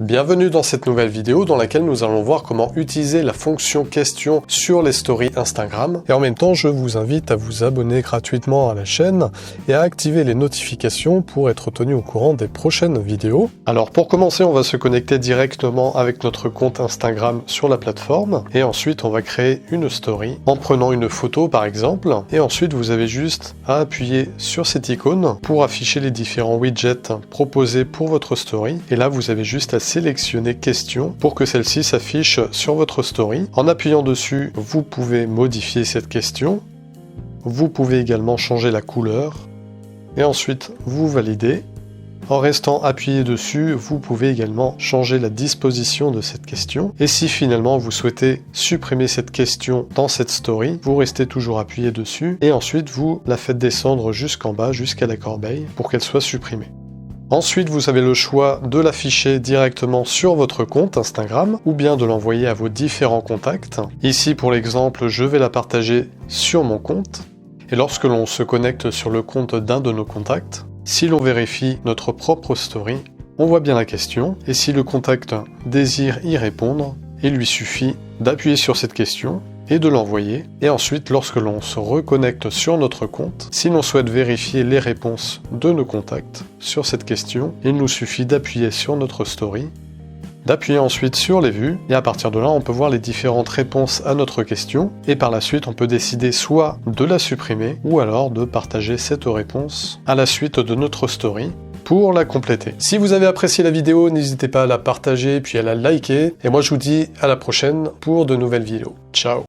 Bienvenue dans cette nouvelle vidéo dans laquelle nous allons voir comment utiliser la fonction question sur les stories Instagram. Et en même temps, je vous invite à vous abonner gratuitement à la chaîne et à activer les notifications pour être tenu au courant des prochaines vidéos. Alors pour commencer, on va se connecter directement avec notre compte Instagram sur la plateforme. Et ensuite, on va créer une story en prenant une photo par exemple. Et ensuite, vous avez juste à appuyer sur cette icône pour afficher les différents widgets proposés pour votre story. Et là, vous avez juste à sélectionner question pour que celle-ci s'affiche sur votre story. En appuyant dessus, vous pouvez modifier cette question. Vous pouvez également changer la couleur. Et ensuite, vous validez. En restant appuyé dessus, vous pouvez également changer la disposition de cette question. Et si finalement vous souhaitez supprimer cette question dans cette story, vous restez toujours appuyé dessus. Et ensuite, vous la faites descendre jusqu'en bas, jusqu'à la corbeille, pour qu'elle soit supprimée. Ensuite, vous avez le choix de l'afficher directement sur votre compte Instagram ou bien de l'envoyer à vos différents contacts. Ici, pour l'exemple, je vais la partager sur mon compte. Et lorsque l'on se connecte sur le compte d'un de nos contacts, si l'on vérifie notre propre story, on voit bien la question. Et si le contact désire y répondre, il lui suffit d'appuyer sur cette question et de l'envoyer. Et ensuite, lorsque l'on se reconnecte sur notre compte, si l'on souhaite vérifier les réponses de nos contacts sur cette question, il nous suffit d'appuyer sur notre story, d'appuyer ensuite sur les vues, et à partir de là, on peut voir les différentes réponses à notre question, et par la suite, on peut décider soit de la supprimer, ou alors de partager cette réponse à la suite de notre story, pour la compléter. Si vous avez apprécié la vidéo, n'hésitez pas à la partager puis à la liker. Et moi je vous dis à la prochaine pour de nouvelles vidéos. Ciao!